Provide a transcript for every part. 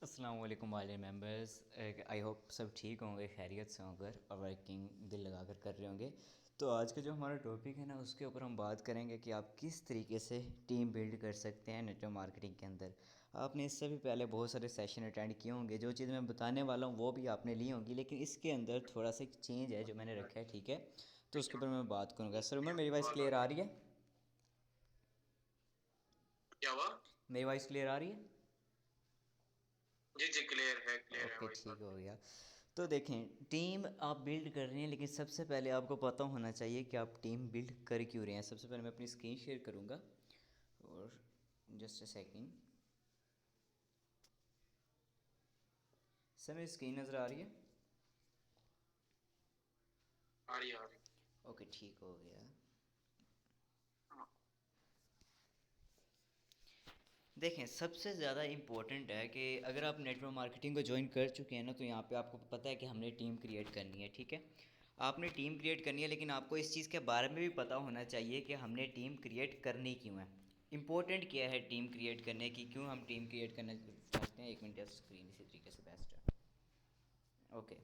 अस्सलाम वालेकुम वाले मेंबर्स। आई होप सब ठीक होंगे, खैरियत से होंगे और वर्किंग दिल लगा कर कर रहे होंगे। तो आज का जो हमारा टॉपिक है ना, उसके ऊपर हम बात करेंगे कि आप किस तरीके से टीम बिल्ड कर सकते हैं नेटवर्क मार्केटिंग के अंदर। आपने इससे भी पहले बहुत सारे सेशन अटेंड किए होंगे, जो चीज़ मैं बताने वाला हूँ वो भी आपने ली होंगी, लेकिन इसके अंदर थोड़ा सा एक चेंज है जो मैंने रखा है, ठीक है। तो उसके ऊपर मैं बात करूँगा। सर उमर, मेरी वॉइस क्लियर आ रही है? क्या हुआ? मेरी वॉइस क्लियर आ रही है? जी जी, क्लियर है ओके, भाई ठीक साहब। हो गया। तो देखें, टीम आप बिल्ड कर रहे हैं, लेकिन सबसे पहले आपको पता होना चाहिए कि आप टीम बिल्ड कर क्यों रहे हैं। सबसे पहले मैं अपनी स्क्रीन शेयर करूँगा और जस्ट अ सेकंड। सर मेरी स्क्रीन नज़र आ रही है? आ रही। ओके, ठीक हो गया। हाँ। देखें, सबसे ज़्यादा इम्पोर्टेंट है कि अगर आप नेटवर्क मार्केटिंग को ज्वाइन कर चुके हैं ना, तो यहाँ पे आपको पता है कि हमने टीम क्रिएट करनी है, ठीक है। आपने टीम क्रिएट करनी है, लेकिन आपको इस चीज़ के बारे में भी पता होना चाहिए कि हमने टीम क्रिएट करनी क्यों है। इम्पोर्टेंट क्या है टीम क्रिएट करने की, क्यों हम टीम क्रिएट करना चाहते हैं। एक मिनट, या स्क्रीन इसी तरीके से बेस्ट है। ओके।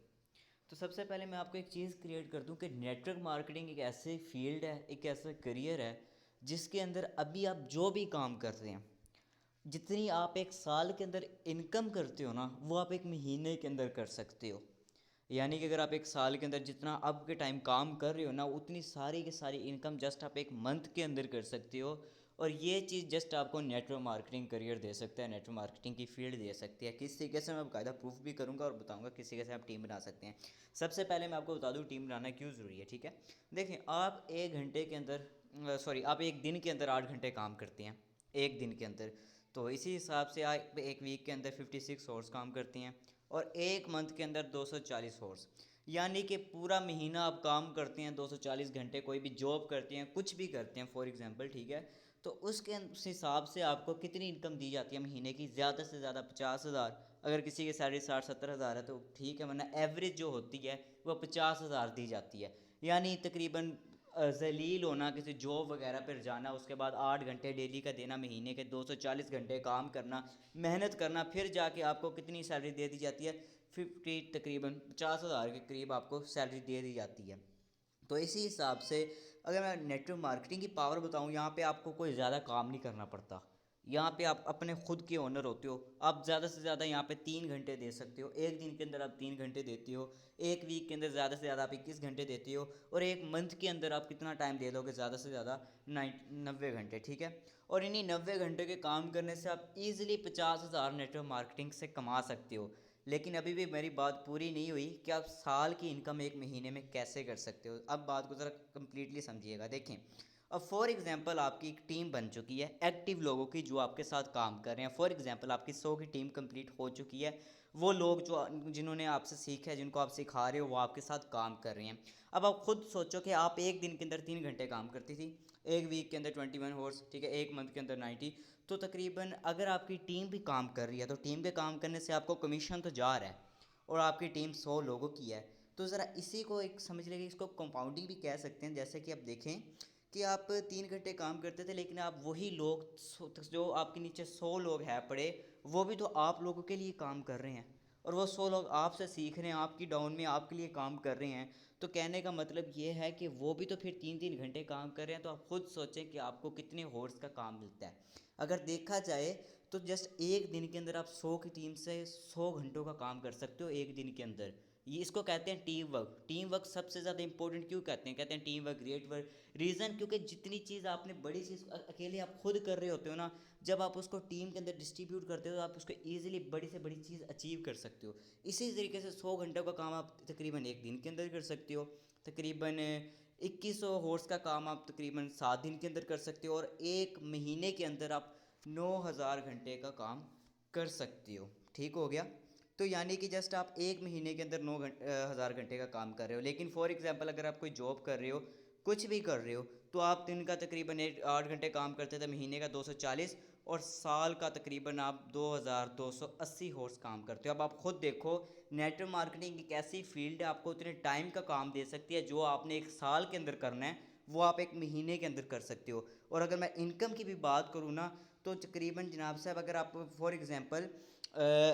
तो सबसे पहले मैं आपको एक चीज़ क्रिएट कर दूं कि नेटवर्क मार्केटिंग एक ऐसे फील्ड है, एक ऐसा करियर है जिसके अंदर अभी आप जो भी काम कर रहे हैं, जितनी आप एक साल के अंदर इनकम करते हो ना, वो आप एक महीने के अंदर कर सकते हो। यानी कि अगर आप एक साल के अंदर जितना अब के टाइम काम कर रहे हो ना, उतनी सारी की सारी इनकम जस्ट आप एक मंथ के अंदर कर सकते हो। और ये चीज़ जस्ट आपको नेटवर्क मार्केटिंग करियर दे सकता है, नेटवर्क मार्केटिंग की फील्ड दे सकती है। किस तरीके से मैं बाकायदा प्रूफ भी करूँगा और बताऊँगा किस तरीके से आप टीम बना सकते हैं। सबसे पहले मैं आपको बता दूँ टीम बनाना क्यों ज़रूरी है, ठीक है। देखें, आप एक घंटे के अंदर सॉरी आप एक दिन के अंदर 8 घंटे काम करते हैं, एक दिन के अंदर। तो इसी हिसाब से आप एक वीक के अंदर 56 आवर्स काम करती हैं और एक मंथ के अंदर 240 आवर्स। यानी कि पूरा महीना आप काम करते हैं 240 घंटे, कोई भी जॉब करते हैं, कुछ भी करते हैं फॉर एग्जांपल, ठीक है। तो उस हिसाब से आपको कितनी इनकम दी जाती है महीने की? ज़्यादा से ज़्यादा 50,000। अगर किसी की सैलरी 60-70 हज़ार है तो ठीक है, वरना एवरेज जो होती है वो 50,000 दी जाती है। यानी तकरीबन जलील होना, किसी जॉब वगैरह पर जाना, उसके बाद 8 घंटे डेली का देना, महीने के 240 घंटे काम करना, मेहनत करना, फिर जाके आपको कितनी सैलरी दे दी जाती है? तकरीबन 50,000 के करीब आपको सैलरी दे दी जाती है। तो इसी हिसाब से अगर मैं नेटवर्क मार्केटिंग की पावर बताऊं, यहाँ पे आपको कोई ज़्यादा काम नहीं करना पड़ता। यहाँ पे आप अपने खुद के ओनर होते हो। आप ज़्यादा से ज़्यादा यहाँ पे 3 घंटे दे सकते हो, एक दिन के अंदर आप 3 घंटे देते हो, एक वीक के अंदर ज़्यादा से ज़्यादा आप 21 घंटे देते हो, और एक मंथ के अंदर आप कितना टाइम दे दोगे? ज़्यादा से ज़्यादा 90 घंटे, ठीक है। और इन्हीं 90 घंटे के काम करने से आप इजीली 50,000 नेटवर्क मार्केटिंग से कमा सकते हो। लेकिन अभी भी मेरी बात पूरी नहीं हुई कि आप साल की इनकम एक महीने में कैसे कर सकते हो। अब बात को ज़रा कम्प्लीटली समझिएगा। देखें, अब फॉर एग्जांपल आपकी एक टीम बन चुकी है एक्टिव लोगों की, जो आपके साथ काम कर रहे हैं। फॉर एग्जांपल आपकी 100 की टीम कंप्लीट हो चुकी है। वो लोग जो जिन्होंने आपसे सीखा है, जिनको आप सिखा रहे हो, वो आपके साथ काम कर रहे हैं। अब आप खुद सोचो कि आप एक दिन के अंदर 3 घंटे काम करती थी, एक वीक के अंदर 21 आवर्स, ठीक है, एक मंथ के अंदर 90। तो तकरीबन अगर आपकी टीम भी काम कर रही है, तो टीम के काम करने से आपको कमीशन तो जा रहा है, और आपकी टीम 100 लोगों की है। तो ज़रा इसी को एक समझ लीजिए, इसको कंपाउंडिंग भी कह सकते हैं। जैसे कि आप देखें कि आप 3 घंटे काम करते थे, लेकिन आप वही लोग जो आपके नीचे 100 लोग हैं पड़े, वो भी तो आप लोगों के लिए काम कर रहे हैं, और वो 100 लोग आपसे सीख रहे हैं, आपकी डाउन में आपके लिए काम कर रहे हैं। तो कहने का मतलब ये है कि वो भी तो फिर 3-3 घंटे काम कर रहे हैं। तो आप खुद सोचें कि आपको कितने हॉर्स का काम मिलता है। अगर देखा जाए तो जस्ट एक दिन के अंदर आप 100 की टीम से 100 घंटों का काम कर सकते हो एक दिन के अंदर। ये इसको कहते हैं टीम वर्क। टीम वर्क सबसे ज़्यादा इंपॉर्टेंट क्यों कहते हैं team work, great work? Reason क्योंकि जितनी चीज़ आपने बड़ी चीज़ अकेले आप खुद कर रहे होते हो ना, जब आप उसको टीम के अंदर डिस्ट्रीब्यूट करते हो तो आप उसको ईजिली बड़ी से बड़ी चीज़ अचीव कर सकते हो। इसी तरीके से 100 घंटों का काम आप तकरीबन एक दिन के अंदर कर सकते हो। तकरीबन 2100 हॉर्स का काम आप तकरीबन 7 दिन के अंदर कर सकते हो, और एक महीने के अंदर आप 9,000 घंटे का काम कर सकते हो। ठीक हो गया। तो यानी कि जस्ट आप एक महीने के अंदर 9,000 घंटे का काम कर रहे हो। लेकिन फॉर एग्जांपल अगर आप कोई जॉब कर रहे हो, कुछ भी कर रहे हो, तो आप दिन का तकरीबन 8 घंटे काम करते थे, महीने का 240, और साल का तकरीबन आप 2,280 हॉर्स काम करते हो। अब आप खुद देखो, नेटवर्क मार्केटिंग एक ऐसी फील्ड है, आपको उतने टाइम का काम दे सकती है जो आपने एक साल के अंदर करना है, वो आप एक महीने के अंदर कर सकते हो। और अगर मैं इनकम की भी बात करूँ ना, तो तकरीबन जनाब साहब अगर आप फॉर एग्ज़ाम्पल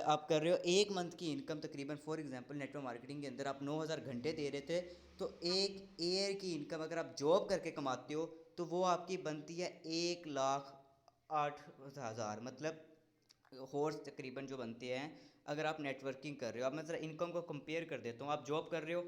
आप कर रहे हो 1 मंथ की इनकम तकरीबन फॉर एग्ज़ाम्पल नेटवर्क मार्केटिंग के अंदर आप 9,000 घंटे दे रहे थे, तो एक ईयर की इनकम अगर आप जॉब करके कमाते हो तो वो आपकी बनती है 1,08,000, मतलब हॉर्स तकरीबन जो बनते हैं अगर आप नेटवर्किंग कर रहे हो। अब मैं ज़रा इनकम को कंपेयर कर देता हूँ। आप जॉब कर रहे हो,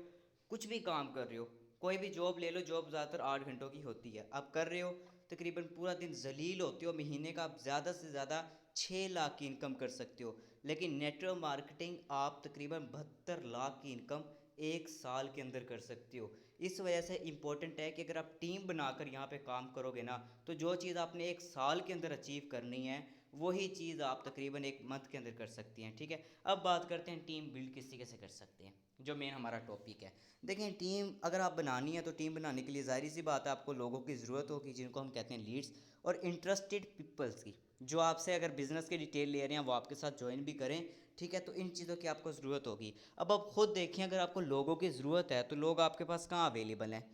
कुछ भी काम कर रहे हो, कोई भी जॉब ले लो, जॉब ज़्यादातर 8 घंटों की होती है, आप कर रहे हो तकरीबन पूरा दिन जलील होते हो, महीने का आप ज़्यादा से ज़्यादा 6 लाख की इनकम कर सकते हो। लेकिन नेटवर्क मार्केटिंग आप तकरीबन 72 लाख की इनकम 1 साल के अंदर कर सकते हो। इस वजह से इम्पोर्टेंट है कि अगर आप टीम बनाकर यहाँ पे काम करोगे ना, तो जो चीज़ आपने 1 साल के अंदर अचीव करनी है वही चीज़ आप तकरीबन 1 मंथ के अंदर कर सकती हैं, ठीक है। अब बात करते हैं टीम बिल्ड किस तरीके से कर सकते हैं, जो मेन हमारा टॉपिक है। देखें, टीम अगर आप बनानी है तो टीम बनाने के लिए ज़ाहिर सी बात है आपको लोगों की ज़रूरत होगी, जिनको हम कहते हैं लीड्स, और इंटरेस्टेड पीपल्स की, जो आपसे अगर बिज़नेस की डिटेल ले रहे हैं वो आपके साथ ज्वाइन भी करें, ठीक है। तो इन चीज़ों की आपको ज़रूरत होगी। अब आप खुद देखें, अगर आपको लोगों की ज़रूरत है तो लोग आपके पास कहाँ अवेलेबल हैं?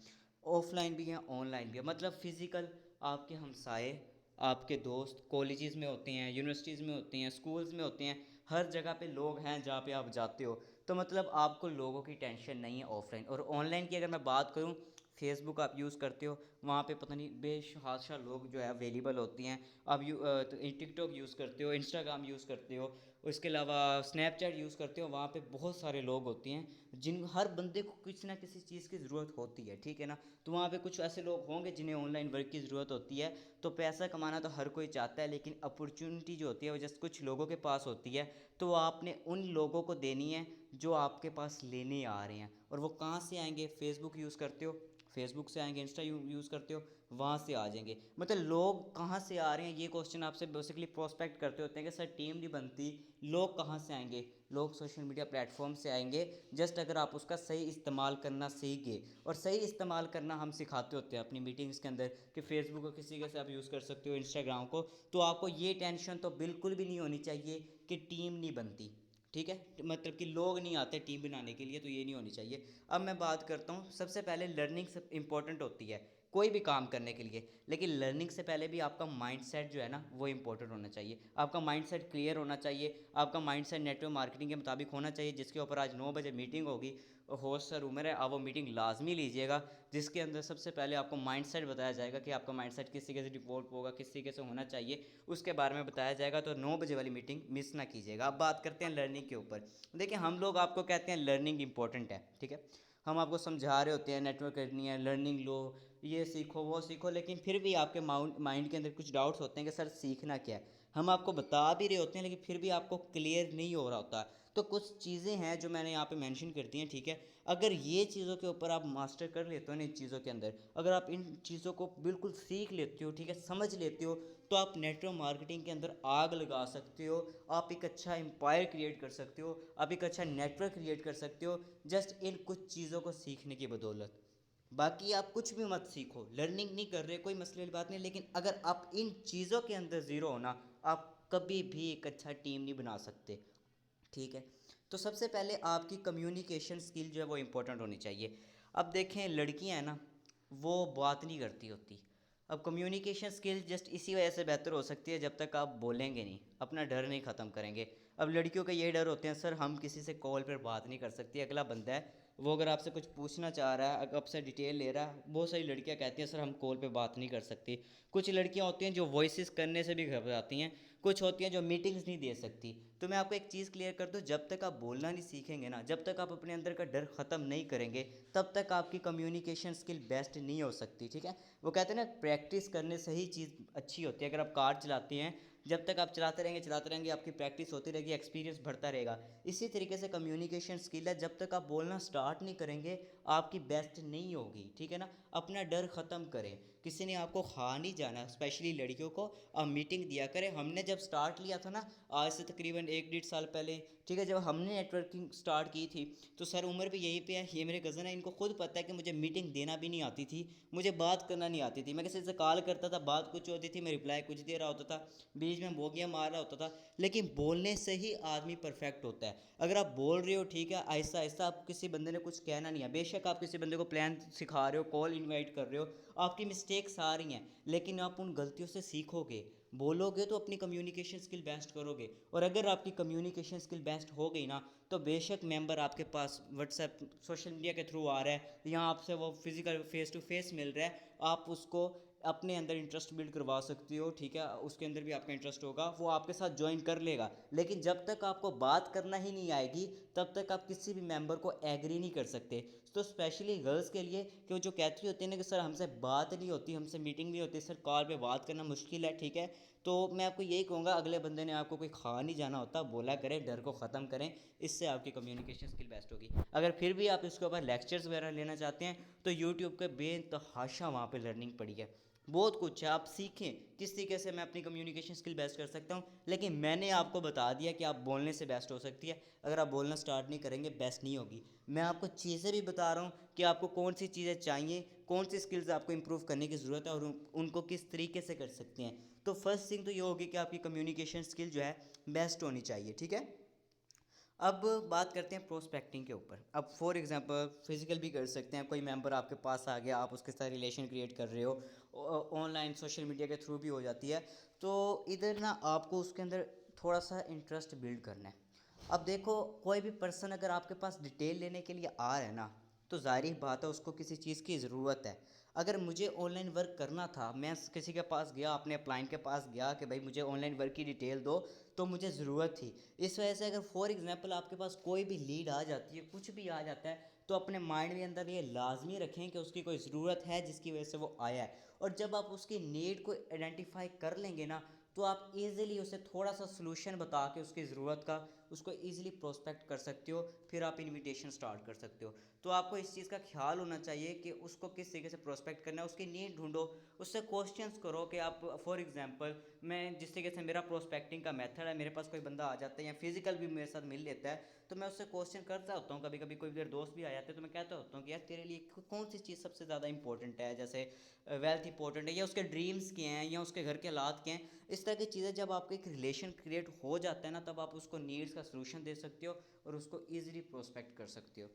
ऑफलाइन भी हैं, ऑनलाइन भी है, मतलब फ़िज़िकल आपके हमसाए, आपके दोस्त कॉलेजेस में होते हैं, यूनिवर्सिटीज़ में होते हैं, स्कूल्स में होते हैं, हर जगह पे लोग हैं जहाँ पे आप जाते हो। तो मतलब आपको लोगों की टेंशन नहीं है ऑफलाइन। और ऑनलाइन की अगर मैं बात करूँ, फेसबुक आप यूज़ करते हो, वहाँ पे पता नहीं बेशहाशा लोग जो है अवेलेबल होती हैं। आप टिकटॉक यूज़ करते हो, इंस्टाग्राम यूज़ करते हो, उसके अलावा स्नैपचैट यूज़ करते हो, वहाँ पे बहुत सारे लोग होते हैं जिन हर बंदे को किसी ना किसी चीज़ की ज़रूरत होती है, ठीक है ना। तो वहाँ पे कुछ ऐसे लोग होंगे जिन्हें ऑनलाइन वर्क की ज़रूरत होती है। तो पैसा कमाना तो हर कोई चाहता है, लेकिन अपॉर्चुनिटी जो होती है वो जस्ट कुछ लोगों के पास होती है। तो वो आपने उन लोगों को देनी है जो आपके पास लेने आ रहे हैं। और वो कहाँ से आएंगे? फेसबुक यूज़ करते हो, फेसबुक से आएंगे, इंस्टा यूज़ करते हो, वहाँ से आ जाएंगे। मतलब लोग कहाँ से आ रहे हैं, ये क्वेश्चन आपसे बेसिकली प्रोस्पेक्ट करते होते हैं कि सर टीम नहीं बनती, लोग कहाँ से आएंगे? लोग सोशल मीडिया प्लेटफॉर्म से आएंगे, जस्ट अगर आप उसका सही इस्तेमाल करना सीख गए। और सही इस्तेमाल करना हम सिखाते होते हैं अपनी मीटिंग्स के अंदर कि फेसबुक को किसी कैसे आप यूज़ कर सकते हो, इंस्टाग्राम को। तो आपको ये टेंशन तो बिल्कुल भी नहीं होनी चाहिए कि टीम नहीं बनती, ठीक है, मतलब कि लोग नहीं आते टीम बनाने के लिए, तो ये नहीं होनी चाहिए। अब मैं बात करता हूँ, सबसे पहले लर्निंग सब इंपॉर्टेंट होती है कोई भी काम करने के लिए, लेकिन लर्निंग से पहले भी आपका माइंडसेट जो है ना वो इंपॉर्टेंट होना चाहिए। आपका माइंडसेट क्लियर होना चाहिए, आपका माइंडसेट नेटवर्क मार्केटिंग के मुताबिक होना चाहिए, जिसके ऊपर आज 9 बजे मीटिंग होगी। होस्ट सर उमर है, आप वो मीटिंग लाजमी लीजिएगा, जिसके अंदर सबसे पहले आपको माइंडसेट बताया जाएगा कि आपका माइंडसेट किस तरीके से डिवॉल्व होगा, किस तरीके से होना चाहिए, उसके बारे में बताया जाएगा। तो 9 बजे वाली मीटिंग मिस ना कीजिएगा। अब बात करते हैं लर्निंग के ऊपर। देखिए, हम लोग आपको कहते हैं लर्निंग इंपॉर्टेंट है, ठीक है, हम आपको समझा रहे होते हैं नेटवर्क करनी है, लर्निंग लो, ये सीखो वो सीखो, लेकिन फिर भी आपके माइंड के अंदर कुछ डाउट्स होते हैं कि सर सीखना क्या है। हम आपको बता भी रहे होते हैं लेकिन फिर भी आपको क्लियर नहीं हो रहा होता। तो कुछ चीज़ें हैं जो मैंने यहाँ पे मेंशन कर दी हैं, ठीक है। अगर ये चीज़ों के ऊपर आप मास्टर कर लेते हो ना, इन चीज़ों के अंदर अगर आप इन चीज़ों को बिल्कुल सीख लेते हो, ठीक है, समझ लेते हो, तो आप नेटवर्क मार्केटिंग के अंदर आग लगा सकते हो। आप एक अच्छा एम्पायर क्रिएट कर सकते हो, आप एक अच्छा नेटवर्क क्रिएट कर सकते हो, जस्ट इन कुछ चीज़ों को सीखने की बदौलत। बाकी आप कुछ भी मत सीखो, लर्निंग नहीं कर रहे, कोई मसले वाली बात नहीं, लेकिन अगर आप इन चीज़ों के अंदर ज़ीरो हो ना, आप कभी भी एक अच्छा टीम नहीं बना सकते, ठीक है। तो सबसे पहले आपकी कम्युनिकेशन स्किल जो है वो इम्पोर्टेंट होनी चाहिए। अब देखें, लड़कियां हैं ना, वो बात नहीं करती होती। अब कम्युनिकेशन स्किल जस्ट इसी वजह से बेहतर हो सकती है जब तक आप बोलेंगे नहीं, अपना डर नहीं ख़त्म करेंगे। अब लड़कियों का ये डर होते हैं, सर हम किसी से कॉल पर बात नहीं कर सकती, अगला बंदा है वो अगर आपसे कुछ पूछना चाह रहा है, आपसे डिटेल ले रहा है, बहुत सारी लड़कियां कहती हैं सर हम कॉल पे बात नहीं कर सकती। कुछ लड़कियां होती हैं जो वॉइसेस करने से भी घबराती हैं, कुछ होती हैं जो मीटिंग्स नहीं दे सकती। तो मैं आपको एक चीज़ क्लियर कर दूं, जब तक आप बोलना नहीं सीखेंगे ना, जब तक आप अपने अंदर का डर ख़त्म नहीं करेंगे, तब तक आपकी कम्युनिकेशन स्किल बेस्ट नहीं हो सकती, ठीक है। वो कहते हैं ना, प्रैक्टिस करने से ही चीज़ अच्छी होती है। अगर आप कार चलाते हैं, जब तक आप चलाते रहेंगे आपकी प्रैक्टिस होती रहेगी, एक्सपीरियंस बढ़ता रहेगा। इसी तरीके से कम्युनिकेशन स्किल है, जब तक आप बोलना स्टार्ट नहीं करेंगे आपकी बेस्ट नहीं होगी, ठीक है ना। अपना डर ख़त्म करें, किसी ने आपको खा नहीं जाना, स्पेशली लड़कियों को। आप मीटिंग दिया करें। हमने जब स्टार्ट लिया था ना, आज से तकरीबन 1 डेढ़ साल पहले, ठीक है, जब हमने नेटवर्किंग स्टार्ट की थी, तो सर उमर भी यहीं पे है, ये मेरे कज़न है, इनको खुद पता है कि मुझे मीटिंग देना भी नहीं आती थी, मुझे बात करना नहीं आती थी। मैं किसी से कॉल करता था, बात कुछ होती थी, मैं रिप्लाई कुछ दे रहा होता था, बीच में बोगियाँ मार रहा होता था। लेकिन बोलने से ही आदमी परफेक्ट होता है। अगर आप बोल रहे हो, ठीक है, आहिस्ता आहिस्ता, आप किसी बंदे ने कुछ कहना नहीं है, बेशक आप किसी बंदे को प्लान सिखा रहे हो, कॉल इनवाइट कर रहे हो, आपकी मिस्टेक्स आ रही हैं, लेकिन आप उन गलतियों से सीखोगे। बोलोगे तो अपनी कम्युनिकेशन स्किल बेस्ट करोगे, और अगर आपकी कम्युनिकेशन स्किल बेस्ट हो गई ना, तो बेशक मेंबर आपके पास व्हाट्सएप सोशल मीडिया के थ्रू आ रहा है या आपसे वो फिजिकल फेस टू फेस मिल रहा है, आप उसको अपने अंदर इंटरेस्ट बिल्ड करवा सकती हो, ठीक है, उसके अंदर भी आपका इंटरेस्ट होगा, वो आपके साथ ज्वाइन कर लेगा। लेकिन जब तक आपको बात करना ही नहीं आएगी तब तक आप किसी भी मेंबर को एग्री नहीं कर सकते। तो स्पेशली गर्ल्स के लिए, कि वो जो कहती होती है ना कि सर हमसे बात नहीं होती, हमसे मीटिंग नहीं होती, सर कॉल पे बात करना मुश्किल है, ठीक है, तो मैं आपको यही कहूँगा, अगले बंदे ने आपको कोई खा नहीं जाना होता, बोला करें, डर को ख़त्म करें, इससे आपकी कम्युनिकेशन स्किल बेस्ट होगी। अगर फिर भी आप इसके ऊपर लेक्चर्स वगैरह लेना चाहते हैं तो यूट्यूब के बेतहाशा वहाँ पे लर्निंग पड़ी है, बहुत कुछ है, आप सीखें किस तरीके से मैं अपनी कम्युनिकेशन स्किल बेस्ट कर सकता हूँ। लेकिन मैंने आपको बता दिया कि आप बोलने से बेस्ट हो सकती है, अगर आप बोलना स्टार्ट नहीं करेंगे बेस्ट नहीं होगी। मैं आपको चीज़ें भी बता रहा हूँ कि आपको कौन सी चीज़ें चाहिए, कौन सी स्किल्स आपको इंप्रूव करने की ज़रूरत है और उनको किस तरीके से कर सकते हैं। तो फर्स्ट थिंग तो ये होगी कि आपकी कम्युनिकेशन स्किल जो है बेस्ट होनी चाहिए, ठीक है। अब बात करते हैं प्रोस्पेक्टिंग के ऊपर। अब फॉर एग्जांपल फिजिकल भी कर सकते हैं, कोई मेंबर आपके पास आ गया, आप उसके साथ रिलेशन क्रिएट कर रहे हो, ऑनलाइन सोशल मीडिया के थ्रू भी हो जाती है, तो इधर ना आपको उसके अंदर थोड़ा सा इंटरेस्ट बिल्ड करना है। अब देखो, कोई भी पर्सन अगर आपके पास डिटेल लेने के लिए आ रहा है ना, तो ज़ाहिर ही बात है उसको किसी चीज़ की ज़रूरत है। अगर मुझे ऑनलाइन वर्क करना था, मैं किसी के पास गया, अपने क्लाइंट के पास गया कि भाई मुझे ऑनलाइन वर्क की डिटेल दो, तो मुझे ज़रूरत थी। इस वजह से अगर फॉर एग्जांपल आपके पास कोई भी लीड आ जाती है, कुछ भी आ जाता है, तो अपने माइंड के अंदर ये लाजमी रखें कि उसकी कोई ज़रूरत है जिसकी वजह से वो आया है। और जब आप उसकी नीड को आइडेंटिफाई कर लेंगे ना, तो आप इजीली उसे थोड़ा सा सलूशन बता के उसकी ज़रूरत का उसको इजीली प्रोस्पेक्ट कर सकते हो, फिर आप इनविटेशन स्टार्ट कर सकते हो। तो आपको इस चीज़ का ख्याल होना चाहिए कि उसको किस तरीके से प्रोस्पेक्ट करना है, उसकी नीड ढूंढो, उससे क्वेश्चंस करो कि आप फॉर एग्जांपल, मैं जिस तरीके से मेरा प्रोस्पेक्टिंग का मेथड है, मेरे पास कोई बंदा आ जाता है या फिजिकल भी मेरे साथ मिल लेता है, तो मैं उससे क्वेश्चन करता होता हूँ, कभी कभी कोई मेरे दोस्त भी आ जाते हैं तो मैं कहता होता हूँ कि यार तेरे लिए कौन सी चीज़ सबसे ज़्यादा इंपॉर्टेंट है, जैसे वेल्थ इंपॉर्टेंट है या उसके ड्रीम्स क्या हैं या उसके घर के हालात क्या हैं। इस तरह की चीज़ें जब आपका एक रिलेशन क्रिएट हो जाता है ना, तब आप उसको नीड्स का सलूशन दे सकते हो और उसको ईजिली प्रोस्पेक्ट कर सकते हो।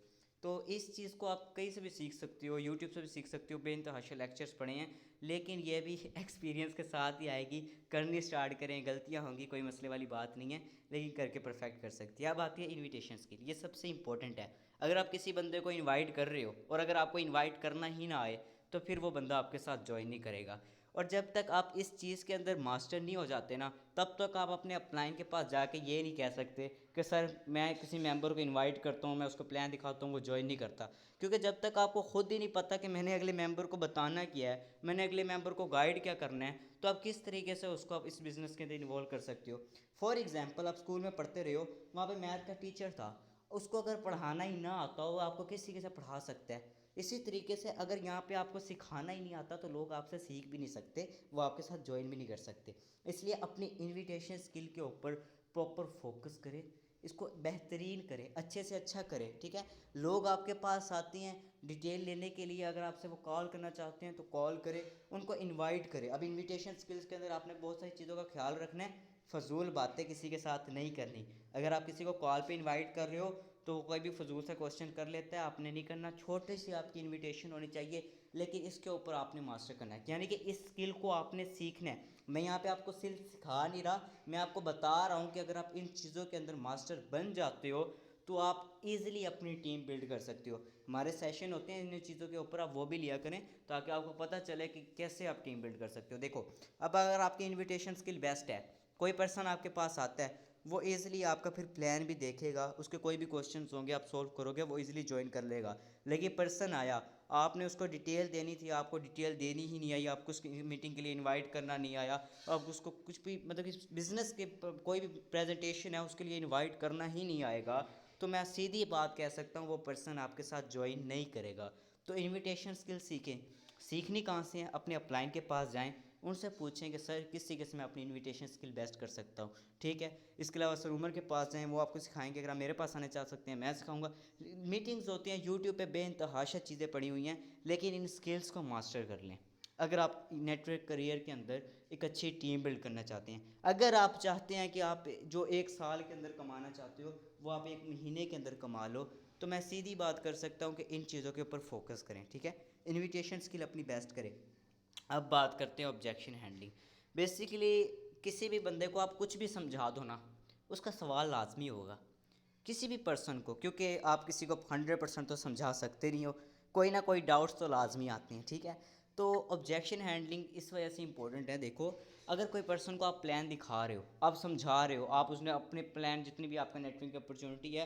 तो इस चीज़ को आप कहीं से भी सीख सकते हो, यूट्यूब से भी सीख सकते हो, बेइंतहाशा लेक्चर्स पढ़े हैं, लेकिन ये भी एक्सपीरियंस के साथ ही आएगी। करनी स्टार्ट करें, गलतियाँ होंगी, कोई मसले वाली बात नहीं है, लेकिन करके परफेक्ट कर सकती है। अब आती है इन्विटेशन स्किल, ये सबसे इंपॉर्टेंट है। अगर आप किसी बंदे को इन्वाइट कर रहे हो और अगर आपको इन्वाइट करना ही ना आए, तो फिर वो बंदा आपके साथ ज्वाइन नहीं करेगा। और जब तक आप इस चीज़ के अंदर मास्टर नहीं हो जाते ना, तब तक आप अपने अपलाइन के पास जाके ये नहीं कह सकते कि सर मैं किसी मेंबर को इनवाइट करता हूँ, मैं उसको प्लान दिखाता हूँ, वो ज्वाइन नहीं करता। क्योंकि जब तक आपको खुद ही नहीं पता कि मैंने अगले मेंबर को बताना क्या है, मैंने अगले मेंबर को गाइड क्या करना है, तो आप किस तरीके से उसको आप इस बिज़नेस के अंदर इन्वॉल्व कर सकते हो। फॉर एग्जाम्पल, आप स्कूल में पढ़ते रहे हो, वहाँ पर मैथ का टीचर था, उसको अगर पढ़ाना ही ना आता हो, वो आपको किस तरीके से पढ़ा सकता है। इसी तरीके से अगर यहाँ पे आपको सिखाना ही नहीं आता तो लोग आपसे सीख भी नहीं सकते, वो आपके साथ ज्वाइन भी नहीं कर सकते। इसलिए अपनी इनविटेशन स्किल के ऊपर प्रॉपर फोकस करें, इसको बेहतरीन करें, अच्छे से अच्छा करें, ठीक है। लोग आपके पास आते हैं डिटेल लेने के लिए, अगर आपसे वो कॉल करना चाहते हैं तो कॉल करें, उनको इनवाइट करें। अब इनविटेशन स्किल्स के अंदर आपने बहुत सारी चीज़ों का ख्याल रखना है, फजूल बातें किसी के साथ नहीं करनी। अगर आप किसी को कॉल पे इनवाइट कर रहे हो तो कोई भी फजूल सा क्वेश्चन कर लेता है, आपने नहीं करना। छोटी सी आपकी इनविटेशन होनी चाहिए, लेकिन इसके ऊपर आपने मास्टर करना है, यानी कि इस स्किल को आपने सीखना है। मैं यहाँ पे आपको सिर्फ सिखा नहीं रहा, मैं आपको बता रहा हूँ कि अगर आप इन चीज़ों के अंदर मास्टर बन जाते हो तो आप इजीली अपनी टीम बिल्ड कर सकते हो। हमारे सेशन होते हैं इन चीज़ों के ऊपर, आप वो भी लिया करें ताकि आपको पता चले कि कैसे आप टीम बिल्ड कर सकते हो। देखो, अब अगर आपकी इनविटेशन स्किल बेस्ट है, कोई पर्सन आपके पास आता है, वो ईज़िली आपका फिर प्लान भी देखेगा, उसके कोई भी क्वेश्चंस होंगे आप सोल्व करोगे, वो ईज़िली ज्वाइन कर लेगा। लेकिन पर्सन आया, आपने उसको डिटेल देनी थी, आपको डिटेल देनी ही नहीं आई, आपको उसकी मीटिंग के लिए इनवाइट करना नहीं आया, अब उसको कुछ भी मतलब कि बिज़नेस के कोई भी प्रेजेंटेशन है उसके लिए इनवाइट करना ही नहीं आएगा, तो मैं सीधी बात कह सकता हूँ वो पर्सन आपके साथ ज्वाइन नहीं करेगा। तो इनविटेशन स्किल सीखें। सीखनी कहाँ से है? अपने अपलाइन के पास जाएँ, उनसे पूछें कि सर किस तरीके से मैं अपनी इनविटेशन स्किल बेस्ट कर सकता हूँ, ठीक है। इसके अलावा सर उमर के पास जाएँ, वो आपको सिखाएंगे। अगर आप मेरे पास आने चाह सकते हैं, मैं सिखाऊंगा। मीटिंग्स होती हैं यूट्यूब पे, बेइंतहाशा चीज़ें पड़ी हुई हैं, लेकिन इन स्किल्स को मास्टर कर लें अगर आप नेटवर्क करियर के अंदर एक अच्छी टीम बिल्ड करना चाहते हैं। अगर आप चाहते हैं कि आप जो एक साल के अंदर कमाना चाहते हो वो आप एक महीने के अंदर कमा लो, तो मैं सीधी बात कर सकता हूँ कि इन चीज़ों के ऊपर फोकस करें, ठीक है। इनविटेशन स्किल अपनी बेस्ट करें। अब बात करते हैं ऑब्जेक्शन हैंडलिंग। बेसिकली किसी भी बंदे को आप कुछ भी समझा दो ना, उसका सवाल लाजमी होगा किसी भी पर्सन को, क्योंकि आप किसी को 100% तो समझा सकते नहीं हो, कोई ना कोई डाउट्स तो लाजमी आते हैं, ठीक है। तो ऑब्जेक्शन हैंडलिंग इस वजह से इंपॉर्टेंट है। देखो, अगर कोई पर्सन को आप प्लान दिखा रहे हो, आप समझा रहे हो, आप उसने अपने प्लान जितनी भी आपका नेटवर्किंग अपॉर्चुनिटी है,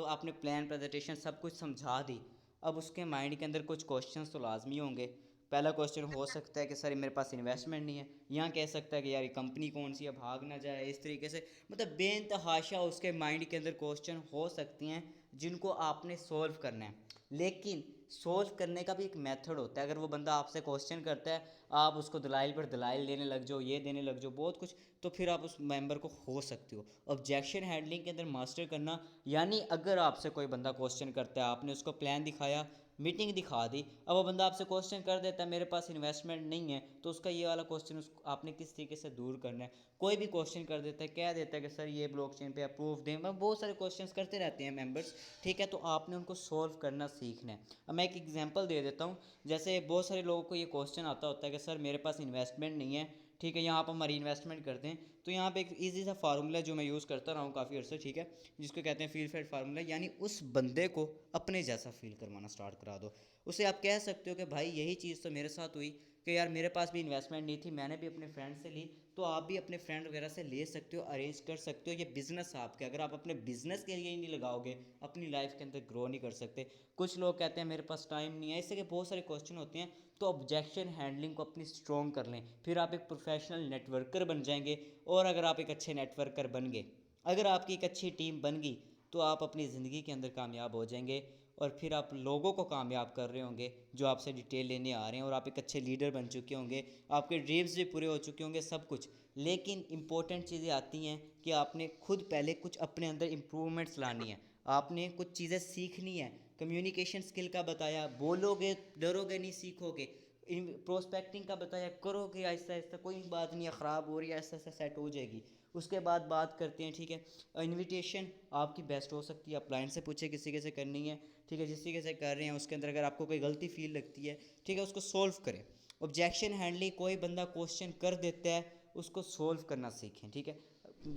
आपने प्लान प्रेजेंटेशन सब कुछ समझा दी। अब उसके माइंड के अंदर कुछ क्वेश्चंस तो लाजमी होंगे। पहला क्वेश्चन हो सकता है कि सर मेरे पास इन्वेस्टमेंट नहीं है, यहाँ कह सकता है कि यार ये कंपनी कौन सी है, भाग ना जाए, इस तरीके से मतलब बेनतहाशा उसके माइंड के अंदर क्वेश्चन हो सकती हैं जिनको आपने सॉल्व करना है। लेकिन सॉल्व करने का भी एक मेथड होता है। अगर वो बंदा आपसे क्वेश्चन करता है, आप उसको दलाइल पर दलाइल देने लग जाओ, ये देने लग जाओ बहुत कुछ, तो फिर आप उस मेंबर को हो सकते हो। ऑब्जेक्शन हैंडलिंग के अंदर मास्टर करना, यानी अगर आपसे कोई बंदा क्वेश्चन करता है, आपने उसको प्लान दिखाया, मीटिंग दिखा दी, अब वो बंदा आपसे क्वेश्चन कर देता है मेरे पास इन्वेस्टमेंट नहीं है, तो उसका ये वाला क्वेश्चन उसको आपने किस तरीके से दूर करना है। कोई भी क्वेश्चन कर देता है, कह देता है कि सर ये ब्लॉकचेन पे अप्रूव दें, मतलब बहुत सारे क्वेश्चंस करते रहते हैं मेंबर्स, ठीक है। तो आपने उनको सॉल्व करना सीखना है। अब मैं एक एग्जांपल दे देता हूँ। जैसे बहुत सारे लोगों को ये क्वेश्चन आता होता है कि सर मेरे पास इन्वेस्टमेंट नहीं है, ठीक है, यहाँ पर हमारी इन्वेस्टमेंट करते हैं। तो यहाँ पे एक इजी सा फार्मूला जो मैं यूज़ करता रहा हूँ काफ़ी अर्से, ठीक है, जिसको कहते हैं फील फेड फार्मूला, यानी उस बंदे को अपने जैसा फील करवाना स्टार्ट करा दो। उसे आप कह सकते हो कि भाई यही चीज़ तो मेरे साथ हुई कि यार मेरे पास भी इन्वेस्टमेंट नहीं थी, मैंने भी अपने फ्रेंड से ली, तो आप भी अपने फ्रेंड वगैरह से ले सकते हो, अरेंज कर सकते हो। ये बिज़नेस आपके, अगर आप अपने बिज़नेस के लिए ही नहीं लगाओगे, अपनी लाइफ के अंदर ग्रो नहीं कर सकते। कुछ लोग कहते हैं मेरे पास टाइम नहीं है, इससे के बहुत सारे क्वेश्चन होते हैं। तो ऑब्जेक्शन हैंडलिंग को अपनी स्ट्रॉन्ग कर लें, फिर आप एक प्रोफेशनल नेटवर्कर बन जाएंगे। और अगर आप एक अच्छे नेटवर्कर बन गए, अगर आपकी एक अच्छी टीम बन गई, तो आप अपनी ज़िंदगी के अंदर कामयाब हो जाएंगे। और फिर आप लोगों को कामयाब कर रहे होंगे जो आपसे डिटेल लेने आ रहे हैं, और आप एक अच्छे लीडर बन चुके होंगे, आपके ड्रीम्स भी पूरे हो चुके होंगे, सब कुछ। लेकिन इंपॉर्टेंट चीज़ें आती हैं कि आपने खुद पहले कुछ अपने अंदर इम्प्रूवमेंट्स लानी है, आपने कुछ चीज़ें सीखनी है। कम्युनिकेशन स्किल का बताया, बोलोगे डरोगे नहीं, सीखोगे। प्रोस्पेक्टिंग का बताया, करोगे आहिस्ता आहिस्ता, कोई बात नहीं है, ख़राब हो रही है, आहिस्ता आहिस्ता सेट हो जाएगी। उसके बाद बात करते हैं, ठीक है, इनविटेशन आपकी बेस्ट हो सकती है। आप क्लाइंट से पूछे किसी के से करनी है, ठीक है, जिस तरीके से कर रहे हैं उसके अंदर अगर आपको कोई गलती फील लगती है, ठीक है, उसको सोल्व करें। ऑब्जेक्शन हैंडलिंग, कोई बंदा क्वेश्चन कर देता है, उसको सोल्व करना सीखें, ठीक है,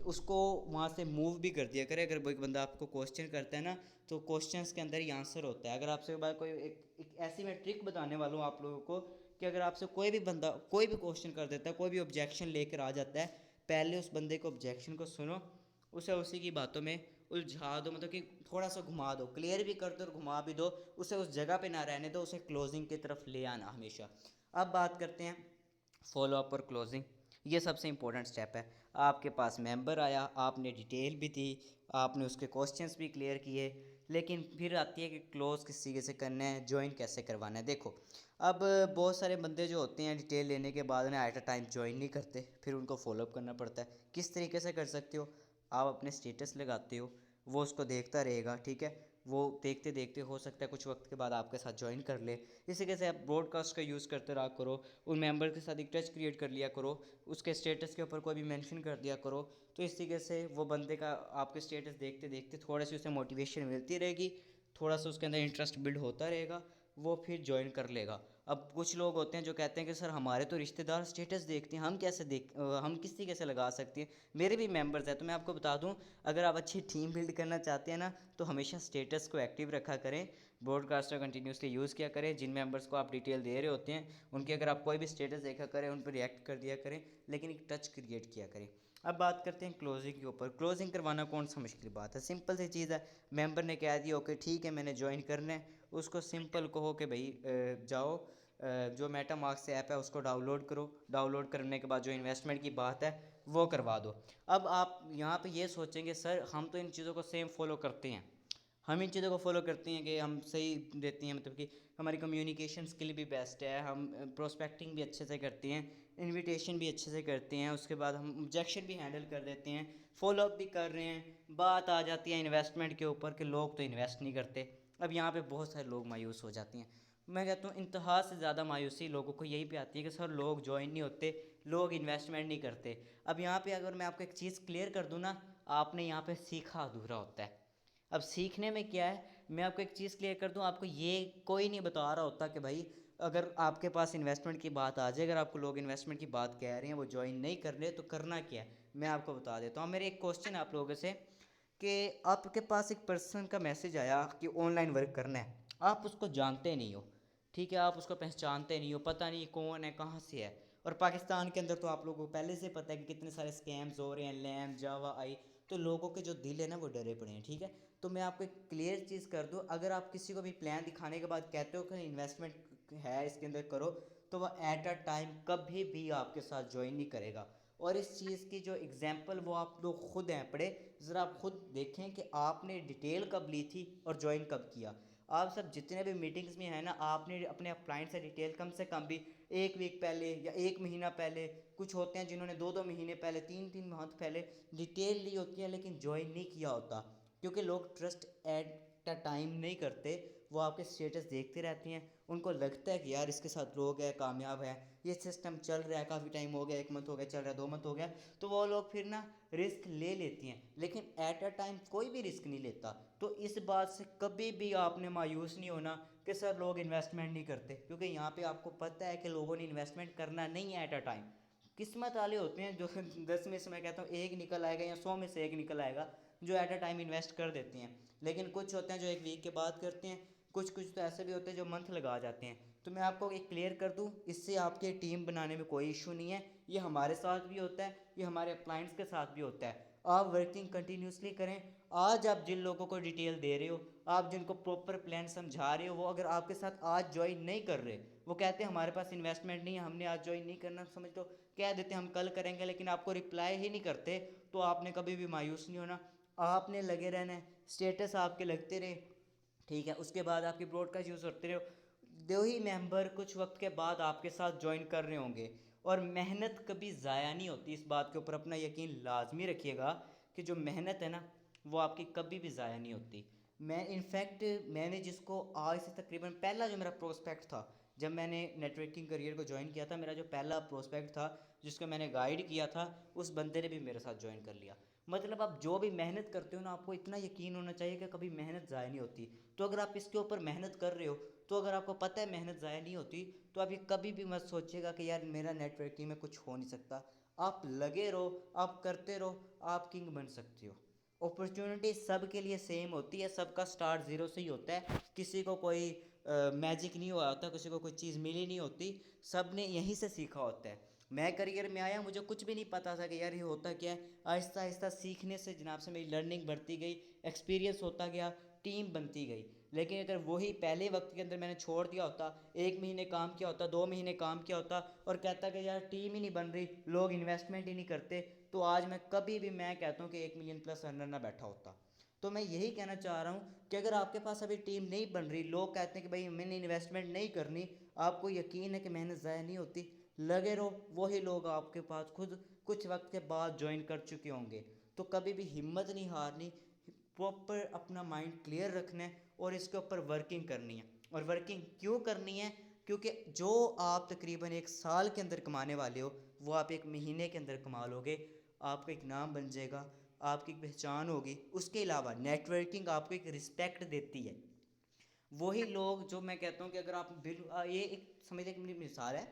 उसको वहाँ से मूव भी कर दिया करें। अगर कोई बंदा आपको क्वेश्चन करता है ना, तो क्वेश्चंस के अंदर ही आंसर होता है। अगर आपसे बात कोई एक ऐसी मैं ट्रिक बताने वाला हूँ आप लोगों को, कि अगर आपसे कोई भी बंदा कोई भी क्वेश्चन कर देता है, कोई भी ऑब्जेक्शन लेकर आ जाता है, पहले उस बंदे को ऑब्जेक्शन को सुनो, उसे उसी की बातों में उलझा दो, मतलब कि थोड़ा सा घुमा दो, क्लियर भी कर दो और घुमा भी दो, उसे उस जगह पे ना रहने दो, उसे क्लोजिंग की तरफ ले आना हमेशा। अब बात करते हैं फॉलो अप और क्लोजिंग। ये सबसे इंपॉर्टेंट स्टेप है। आपके पास मेंबर आया, आपने डिटेल भी दी, आपने उसके क्वेश्चंस भी क्लियर किए, लेकिन फिर आती है कि क्लोज़ किस तरीके से करना है, ज्वाइन कैसे करवाना है। देखो, अब बहुत सारे बंदे जो होते हैं डिटेल लेने के बाद उन्हें एट अ टाइम ज्वाइन नहीं करते, फिर उनको फॉलोअप करना पड़ता है। किस तरीके से कर सकते हो, आप अपने स्टेटस लगाते हो, वो उसको देखता रहेगा, ठीक है, वो देखते देखते हो सकता है कुछ वक्त के बाद आपके साथ ज्वाइन कर ले। इसी के से आप ब्रॉडकास्ट का यूज़ करते रहा करो, उन मेंबर के साथ एक टच क्रिएट कर लिया करो, उसके स्टेटस के ऊपर कोई भी मेंशन कर दिया करो। तो इस तरीके से वो बंदे का आपके स्टेटस देखते देखते थोड़ा सी उसे मोटिवेशन मिलती रहेगी, थोड़ा सा उसके अंदर इंटरेस्ट बिल्ड होता रहेगा, वो फिर ज्वाइन कर लेगा। अब कुछ लोग होते हैं जो कहते हैं कि सर हमारे तो रिश्तेदार स्टेटस देखते हैं, हम कैसे हम किस तरीके से लगा सकते हैं, मेरे भी मेंबर्स हैं। तो मैं आपको बता दूं, अगर आप अच्छी टीम बिल्ड करना चाहते हैं ना, तो हमेशा स्टेटस को एक्टिव रखा करें, ब्रॉडकास्टर कंटिन्यूसली यूज़ किया करें। जिन मेंबर्स को आप डिटेल दे रहे होते हैं उनके अगर आप कोई भी स्टेटस देखा करें, उन पर रिएक्ट कर दिया करें, लेकिन एक टच क्रिएट किया करें। अब बात करते हैं क्लोजिंग के ऊपर। क्लोजिंग करवाना कौन सा मुश्किल बात है, सिंपल सी चीज़ है। मेंबर ने कह दिया ओके ठीक है मैंने ज्वाइन करना है, उसको सिंपल कहो कि भाई जाओ, जो मेटा मार्क्स ऐप है उसको डाउनलोड करो, डाउनलोड करने के बाद जो इन्वेस्टमेंट की बात है वो करवा दो। अब आप यहाँ पे ये सोचेंगे सर हम तो इन चीज़ों को सेम फॉलो करते हैं, हम इन चीज़ों को फॉलो करते हैं कि हम सही देते हैं, मतलब कि हमारी कम्युनिकेशन स्किल भी बेस्ट है, हम प्रोस्पेक्टिंग भी अच्छे से करते हैं, इनविटेशन भी अच्छे से करते हैं, उसके बाद हम ऑब्जेक्शन भी हैंडल कर देते हैं, फॉलोअप भी कर रहे हैं। बात आ जाती है इन्वेस्टमेंट के ऊपर कि लोग तो इन्वेस्ट नहीं करते। अब यहाँ पे बहुत सारे लोग मायूस हो जाते हैं। मैं कहता हूँ इंतहा से ज़्यादा मायूसी लोगों को यही पे आती है कि सर लोग ज्वाइन नहीं होते, लोग इन्वेस्टमेंट नहीं करते। अब यहाँ पे अगर मैं आपको एक चीज़ क्लियर कर दूँ ना, आपने यहाँ पे सीखा अधूरा होता है। अब सीखने में क्या है, मैं आपको एक चीज़ क्लियर कर दूं, आपको ये कोई नहीं बता रहा होता कि भाई अगर आपके पास इन्वेस्टमेंट की बात आ जाए, अगर आपको लोग इन्वेस्टमेंट की बात कह रहे हैं, वो ज्वाइन नहीं कर रहे, तो करना क्या है मैं आपको बता देता हूँ। मेरे एक क्वेश्चन है आप लोगों से कि आपके पास एक पर्सन का मैसेज आया कि ऑनलाइन वर्क करना है, आप उसको जानते नहीं हो, ठीक है, आप उसको पहचानते नहीं हो, पता नहीं कौन है, कहाँ से है। और पाकिस्तान के अंदर तो आप लोगों को पहले से पता है कि कितने सारे स्कैम्स हो रहे हैं, लैम जावा आई, तो लोगों के जो दिल है ना वो डरे पड़े हैं, ठीक है। तो मैं आपको एक क्लियर चीज़ कर दूँ, अगर आप किसी को भी प्लान दिखाने के बाद कहते हो कि इन्वेस्टमेंट है इसके अंदर करो, तो वह एट अ टाइम कभी भी आपके साथ ज्वाइन नहीं करेगा। और इस चीज़ की जो एग्जांपल वो आप लोग खुद हैं पढ़े, ज़रा आप खुद देखें कि आपने डिटेल कब ली थी और ज्वाइन कब किया। आप सब जितने भी मीटिंग्स में हैं ना, आपने अपने क्लाइंट से डिटेल कम से कम भी एक वीक पहले या एक महीना पहले, कुछ होते हैं जिन्होंने दो दो महीने पहले, तीन तीन माह पहले डिटेल ली होती है, लेकिन ज्वाइन नहीं किया होता, क्योंकि लोग ट्रस्ट एट अ टाइम नहीं करते। वो आपके स्टेटस देखते रहते हैं, उनको लगता है कि यार इसके साथ लोग हैं, कामयाब है, ये सिस्टम चल रहा है, काफ़ी टाइम हो गया, एक मंथ हो गया चल रहा है, 2 मंथ हो गया, तो वो लोग फिर ना रिस्क ले लेती हैं, लेकिन एट अ टाइम कोई भी रिस्क नहीं लेता। तो इस बात से कभी भी आपने मायूस नहीं होना कि सर लोग इन्वेस्टमेंट नहीं करते, क्योंकि यहाँ पे आपको पता है कि लोगों ने इन्वेस्टमेंट करना नहीं है एट अ टाइम। किस्मत वाले होते हैं जो 10 में से मैं कहता हूँ एक निकल आएगा या 100 में से एक निकल आएगा जो एट अ टाइम इन्वेस्ट कर देते हैं। लेकिन कुछ होते हैं जो एक वीक के बाद करते हैं, कुछ कुछ तो ऐसे भी होते हैं जो मंथ लगा जाते हैं। तो मैं आपको एक क्लियर कर दूं, इससे आपके टीम बनाने में कोई इशू नहीं है, ये हमारे साथ भी होता है, ये हमारे क्लाइंट्स के साथ भी होता है। आप वर्किंग कंटिन्यूसली करें। आज आप जिन लोगों को डिटेल दे रहे हो, आप जिनको प्रॉपर प्लान समझा रहे हो, वो अगर आपके साथ आज ज्वाइन नहीं कर रहे, वो कहते हैं हमारे पास इन्वेस्टमेंट नहीं है, हमने आज ज्वाइन नहीं करना, समझ लो कह देते हम कल करेंगे, लेकिन आपको रिप्लाई ही नहीं करते, तो आपने कभी भी मायूस नहीं होना, आपने लगे रहना है, स्टेटस आपके लगते रहे, ठीक है। उसके बाद आपकी ब्रॉडकास्ट यूज़ करते रहो, दो ही मेंबर कुछ वक्त के बाद आपके साथ ज्वाइन कर रहे होंगे। और मेहनत कभी ज़ाया नहीं होती, इस बात के ऊपर अपना यकीन लाजमी रखिएगा कि जो मेहनत है ना वो आपकी कभी भी ज़ाया नहीं होती। मैं इनफैक्ट मैंने जिसको आज से तकरीबन पहला जो मेरा प्रोस्पेक्ट था, जब मैंने नेटवर्किंग करियर को ज्वाइन किया था, मेरा जो पहला प्रोस्पेक्ट था जिसको मैंने गाइड किया था, उस बंदे ने भी मेरे साथ ज्वाइन कर लिया। मतलब आप जो भी मेहनत करते हो ना, आपको इतना यकीन होना चाहिए कि कभी मेहनत ज़ाया नहीं होती। तो अगर आप इसके ऊपर मेहनत कर रहे हो, तो अगर आपको पता है मेहनत ज़ाया नहीं होती, तो आप ये कभी भी मत सोचिएगा कि यार मेरा नेटवर्किंग में कुछ हो नहीं सकता। आप लगे रहो, आप करते रहो, आप किंग बन सकते हो। अपॉर्चुनिटी सब के लिए सेम होती है, सबका स्टार्ट ज़ीरो से ही होता है, किसी को कोई मैजिक नहीं हुआ होता, किसी को कोई चीज़ मिली नहीं होती, सब ने यहीं से सीखा होता है। मैं करियर में आया, मुझे कुछ भी नहीं पता था कि यार ये होता क्या है, आहिस्ता आहिस्ता सीखने से जनाब से मेरी लर्निंग बढ़ती गई, एक्सपीरियंस होता गया, टीम बनती गई। लेकिन अगर वही पहले वक्त के अंदर मैंने छोड़ दिया होता, एक महीने काम किया होता, 2 महीने काम किया होता, और कहता कि यार टीम ही नहीं बन रही, लोग इन्वेस्टमेंट ही नहीं करते, तो आज मैं कभी भी, मैं कहता हूँ कि 1 मिलियन प्लस अर्नर ना बैठा होता। तो मैं यही कहना चाह रहा हूँ कि अगर आपके पास अभी टीम नहीं बन रही, लोग कहते हैं कि भाई मैंने इन्वेस्टमेंट नहीं करनी, आपको यकीन है कि मेहनत ज़ाया नहीं होती, लगे रहो, वही लोग आपके पास खुद कुछ वक्त के बाद ज्वाइन कर चुके होंगे। तो कभी भी हिम्मत नहीं हारनी, प्रॉपर अपना माइंड क्लियर रखना है और इसके ऊपर वर्किंग करनी है। और वर्किंग क्यों करनी है? क्योंकि जो आप तकरीबन 1 साल के अंदर कमाने वाले हो, वो आप 1 महीने के अंदर कमा लोगे, आपका एक नाम बन जाएगा, आपकी एक पहचान होगी। उसके अलावा नेटवर्किंग आपको एक रिस्पेक्ट देती है। वही लोग जो मैं कहता हूँ कि अगर आप ये एक समझ एक मेरी मिसाल है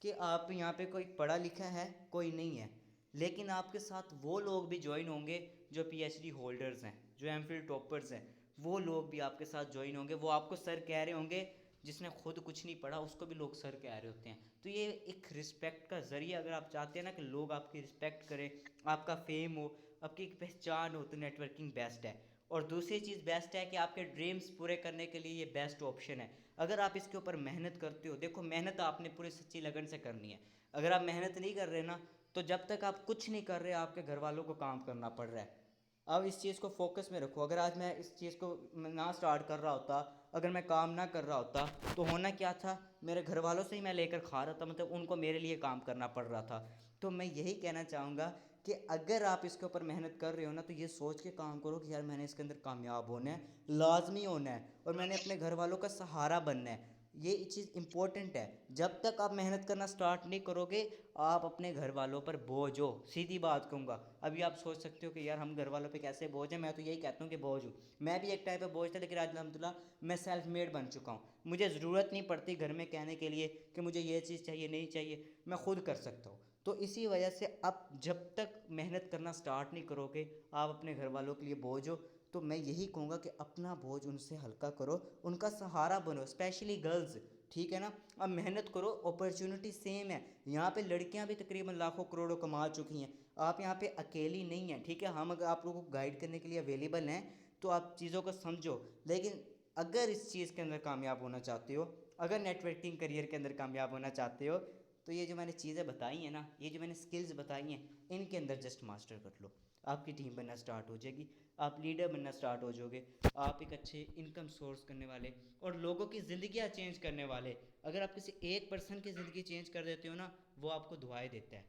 कि आप यहाँ पे कोई पढ़ा लिखा है, कोई नहीं है, लेकिन आपके साथ वो लोग भी ज्वाइन होंगे जो पीएचडी होल्डर्स हैं, जो एमफिल टॉपर्स हैं, वो लोग भी आपके साथ ज्वाइन होंगे, वो आपको सर कह रहे होंगे, जिसने खुद कुछ नहीं पढ़ा उसको भी लोग सर कह रहे होते हैं। तो ये एक रिस्पेक्ट का ज़रिया, अगर आप चाहते हैं ना कि लोग आपकी रिस्पेक्ट करें, आपका फेम हो, आपकी एक पहचान हो, तो नेटवर्किंग बेस्ट है। और दूसरी चीज़ बेस्ट है कि आपके ड्रीम्स पूरे करने के लिए ये बेस्ट ऑप्शन है, अगर आप इसके ऊपर मेहनत करते हो। देखो मेहनत आपने पूरी सच्ची लगन से करनी है, अगर आप मेहनत नहीं कर रहे ना, तो जब तक आप कुछ नहीं कर रहे आपके घर वालों को काम करना पड़ रहा है। अब इस चीज़ को फोकस में रखो, अगर आज मैं इस चीज़ को ना स्टार्ट कर रहा होता, अगर मैं काम ना कर रहा होता, तो होना क्या था, मेरे घर वालों से ही मैं लेकर खा रहा था, मतलब उनको मेरे लिए काम करना पड़ रहा था। तो मैं यही कहना चाहूँगा कि अगर आप इसके ऊपर मेहनत कर रहे हो ना, तो ये सोच के काम करो कि यार मैंने इसके अंदर कामयाब होना है, लाजमी होना है, और मैंने अपने घर वालों का सहारा बनना है। ये चीज़ इम्पोर्टेंट है। जब तक आप मेहनत करना स्टार्ट नहीं करोगे, आप अपने घर वालों पर बोझ हो। सीधी बात कहूँगा। अभी आप सोच सकते हो कि यार हम घर वालों पे कैसे बोझ हैं, मैं तो यही कहता हूँ कि बोझ हूँ। मैं भी एक टाइप पे बोझ था, लेकिन आज अल्हम्दुलिल्लाह मैं सेल्फ मेड बन चुका हूँ। मुझे ज़रूरत नहीं पड़ती घर में कहने के लिए कि मुझे ये चीज़ चाहिए, नहीं चाहिए, मैं खुद कर सकता हूँ। तो इसी वजह से आप जब तक मेहनत करना स्टार्ट नहीं करोगे, आप अपने घर वालों के लिए बोझ हो। तो मैं यही कहूँगा कि अपना बोझ उनसे हल्का करो, उनका सहारा बनो, स्पेशली गर्ल्स, ठीक है ना। अब मेहनत करो, अपॉर्चुनिटी सेम है। यहाँ पे लड़कियाँ भी तकरीबन लाखों करोड़ों कमा चुकी हैं। आप यहाँ पे अकेली नहीं हैं, ठीक है। हम अगर आप लोगों को गाइड करने के लिए अवेलेबल हैं, तो आप चीज़ों को समझो। लेकिन अगर इस चीज़ के अंदर कामयाब होना चाहते हो, अगर नेटवर्किंग करियर के अंदर कामयाब होना चाहते हो, तो ये जो मैंने चीज़ें बताई हैं ना, ये जो मैंने स्किल्स बताई हैं, इनके अंदर जस्ट मास्टर कर लो। आपकी टीम बनना स्टार्ट हो जाएगी, आप लीडर बनना स्टार्ट हो जाओगे, आप एक अच्छे इनकम सोर्स करने वाले और लोगों की ज़िंदगियाँ चेंज करने वाले। अगर आप किसी एक पर्सन की ज़िंदगी चेंज कर देते हो ना, वो आपको दुआएं देता है।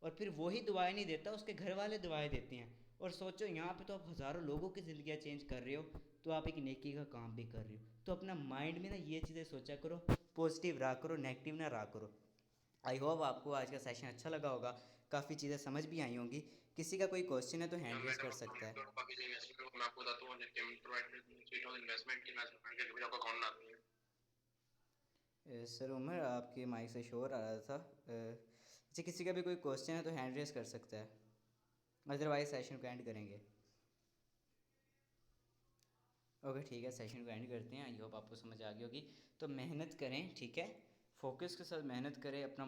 और फिर वही दुआएं नहीं देता, उसके घर वाले दुआएं देते हैं। और सोचो, यहाँ पे तो आप हज़ारों लोगों की ज़िंदगियाँ चेंज कर रहे हो, तो आप एक नेकी का काम भी कर रहे हो। तो अपना माइंड में ना ये चीज़ें सोचा करो, पॉजिटिव रहा करो, नेगेटिव ना रहा करो। आई होप आपको आज का सेशन अच्छा लगा होगा, काफ़ी चीज़ें समझ भी आई होंगी। किसी का कोई क्वेश्चन है तो या हैंड रेस मैडम कर सकता है। बाकी जो इन्वेस्टमेंट को मैं आपको बताता हूँ, जितने प्रोवाइड इन्वेस्टमेंट की इन्वेस्टमेंट के लिए आपका अकाउंट आती है। सर उमर, आपके माइक से शोर आ रहा था। अच्छा, किसी का भी कोई क्वेश्चन है तो हैंड रेस कर सकता है, अदरवाइज सेशन को एंड करेंगे। ओके ठीक है, सेशन को एंड करते हैं। आई होप आपको समझ आ गई होगी। तो मेहनत करें, ठीक है, फोकस के साथ मेहनत करें, अपना